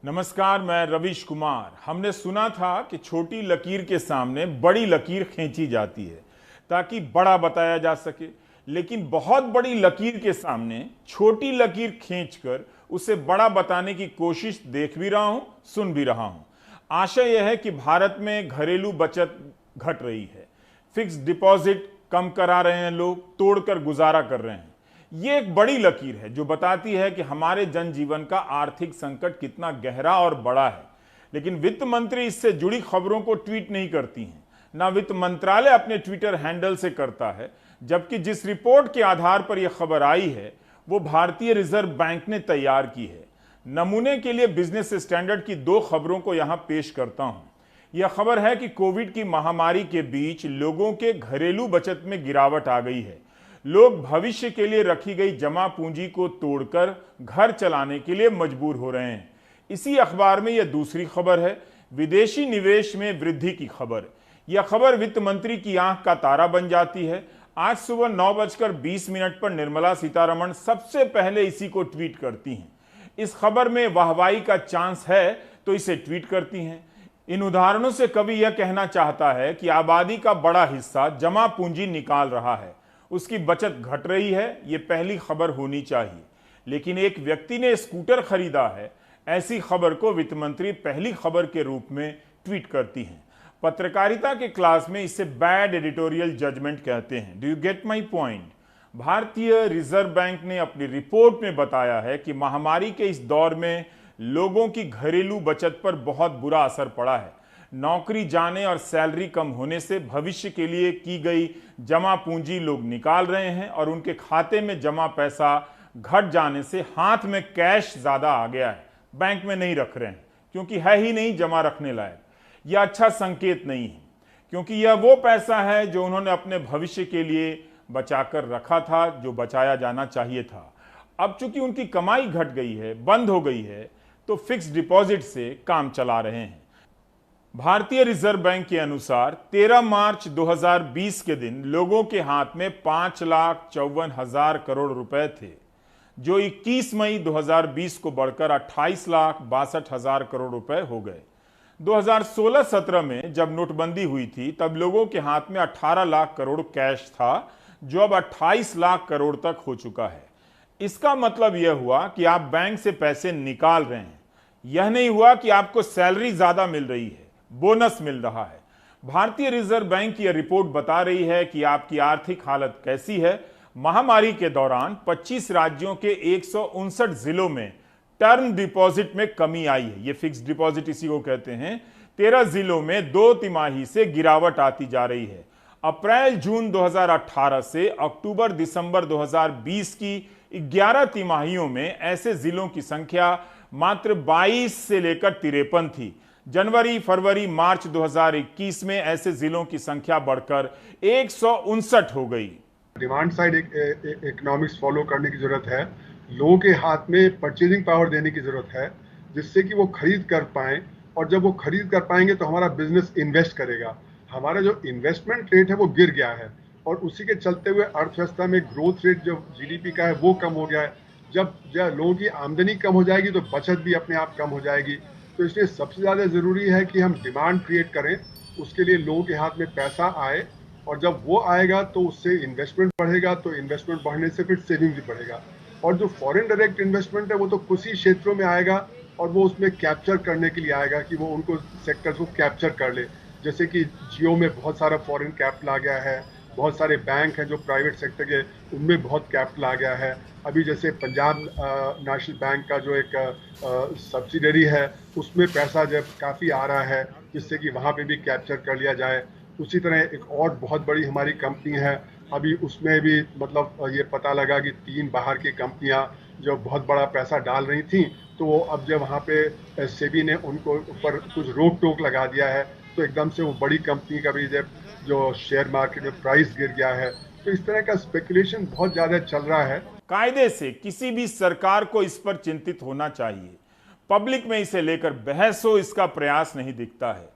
नमस्कार, मैं रविश कुमार। हमने सुना था कि छोटी लकीर के सामने बड़ी लकीर खींची जाती है ताकि बड़ा बताया जा सके, लेकिन बहुत बड़ी लकीर के सामने छोटी लकीर खींचकर उसे बड़ा बताने की कोशिश देख भी रहा हूं, सुन भी रहा हूं। आशय यह है कि भारत में घरेलू बचत घट रही है, फिक्स डिपॉजिट कम करा रहे हैं, लोग तोड़कर गुजारा कर रहे हैं। ये एक बड़ी लकीर है जो बताती है कि हमारे जनजीवन का आर्थिक संकट कितना गहरा और बड़ा है। लेकिन वित्त मंत्री इससे जुड़ी खबरों को ट्वीट नहीं करती हैं, ना वित्त मंत्रालय अपने ट्विटर हैंडल से करता है। जबकि जिस रिपोर्ट के आधार पर यह खबर आई है वो भारतीय रिजर्व बैंक ने तैयार की है। नमूने के लिए बिजनेस स्टैंडर्ड की दो खबरों को यहां पेश करता हूं। यह खबर है कि कोविड की महामारी के बीच लोगों के घरेलू बचत में गिरावट आ गई है। लोग भविष्य के लिए रखी गई जमा पूंजी को तोड़कर घर चलाने के लिए मजबूर हो रहे हैं। इसी अखबार में यह दूसरी खबर है, विदेशी निवेश में वृद्धि की खबर। यह खबर वित्त मंत्री की आंख का तारा बन जाती है। आज सुबह 9:20 पर निर्मला सीतारमण सबसे पहले इसी को ट्वीट करती हैं। इस खबर में वाहवाही का चांस है तो इसे ट्वीट करती हैं। इन उदाहरणों से कवि यह कहना चाहता है कि आबादी का बड़ा हिस्सा जमा पूंजी निकाल रहा है, उसकी बचत घट रही है। यह पहली खबर होनी चाहिए, लेकिन एक व्यक्ति ने स्कूटर खरीदा है, ऐसी खबर को वित्त मंत्री पहली खबर के रूप में ट्वीट करती हैं। पत्रकारिता के क्लास में इसे बैड एडिटोरियल जजमेंट कहते हैं। Do you get my point? भारतीय रिजर्व बैंक ने अपनी रिपोर्ट में बताया है कि महामारी के इस दौर में लोगों की घरेलू बचत पर बहुत बुरा असर पड़ा है। नौकरी जाने और सैलरी कम होने से भविष्य के लिए की गई जमा पूंजी लोग निकाल रहे हैं और उनके खाते में जमा पैसा घट जाने से हाथ में कैश ज्यादा आ गया है, बैंक में नहीं रख रहे हैं क्योंकि है ही नहीं जमा रखने लायक। यह अच्छा संकेत नहीं है, क्योंकि यह वो पैसा है जो उन्होंने अपने भविष्य के लिए बचाकर रखा था, जो बचाया जाना चाहिए था। अब चूंकि उनकी कमाई घट गई है, बंद हो गई है, तो फिक्स डिपॉजिट से काम चला रहे हैं। भारतीय रिजर्व बैंक के अनुसार 13 मार्च 2020 के दिन लोगों के हाथ में 5,54,000 करोड़ रुपए थे, जो 21 मई 2020 को बढ़कर 28,62,000 करोड़ रुपए हो गए। 2016-17 में जब नोटबंदी हुई थी तब लोगों के हाथ में 18 लाख करोड़ कैश था, जो अब 28 लाख करोड़ तक हो चुका है। इसका मतलब यह हुआ कि आप बैंक से पैसे निकाल रहे हैं। यह नहीं हुआ कि आपको सैलरी ज्यादा मिल रही है, बोनस मिल रहा है। भारतीय रिजर्व बैंक की यह रिपोर्ट बता रही है कि आपकी आर्थिक हालत कैसी है। महामारी के दौरान 25 राज्यों के 159 जिलों में टर्म डिपॉजिट में कमी आई है। यह फिक्स डिपॉजिट इसी को कहते हैं। 13 जिलों में 2 तिमाही से गिरावट आती जा रही है। अप्रैल जून 2018 से अक्टूबर दिसंबर 2020 की 11 तिमाहियों में ऐसे जिलों की संख्या मात्र 22 से लेकर 53 थी। जनवरी, फरवरी, मार्च 2021 में ऐसे जिलों की संख्या बढ़कर 159 हो गई। डिमांड साइड इकोनॉमिक्स फॉलो करने की जरूरत है। लोगों के हाथ में परचेजिंग पावर देने की जरूरत है, जिससे कि वो खरीद कर पाएं, और जब वो खरीद कर पाएंगे तो हमारा बिजनेस इन्वेस्ट करेगा। हमारा जो इन्वेस्टमेंट रेट है वो गिर गया है, और उसी के चलते हुए अर्थव्यवस्था में ग्रोथ रेट जो जीडीपी का है वो कम हो गया है। जब लोगों की आमदनी कम हो जाएगी तो बचत भी अपने आप कम हो जाएगी। तो इसलिए सबसे ज़्यादा ज़रूरी है कि हम डिमांड क्रिएट करें, उसके लिए लोगों के हाथ में पैसा आए, और जब वो आएगा तो उससे इन्वेस्टमेंट बढ़ेगा, तो इन्वेस्टमेंट बढ़ने से फिर सेविंग भी बढ़ेगा। और जो फॉरेन डायरेक्ट इन्वेस्टमेंट है वो तो कुछ ही क्षेत्रों में आएगा, और वो उसमें कैप्चर करने के लिए आएगा कि वो उनको सेक्टर्स को कैप्चर कर ले। जैसे कि जियो में बहुत सारा फॉरेन कैपिटल आ गया है, बहुत सारे बैंक हैं जो प्राइवेट सेक्टर के, उनमें बहुत कैपिटल आ गया है। अभी जैसे पंजाब नेशनल बैंक का जो एक सब्सिडरी है, उसमें पैसा जब काफ़ी आ रहा है, जिससे कि वहाँ पे भी कैप्चर कर लिया जाए। उसी तरह एक और बहुत बड़ी हमारी कंपनी है, अभी उसमें भी मतलब ये पता लगा कि 3 बाहर की कंपनियां जो बहुत बड़ा पैसा डाल रही थी, तो अब जब वहाँ पे सेबी ने उनको ऊपर कुछ रोक टोक लगा दिया है, तो एकदम से वो बड़ी कंपनी का भी जब जो शेयर मार्केट में प्राइस गिर गया है। तो इस तरह का स्पेकुलेशन बहुत ज़्यादा चल रहा है। कायदे से किसी भी सरकार को इस पर चिंतित होना चाहिए। पब्लिक में इसे लेकर बहस हो, इसका प्रयास नहीं दिखता है।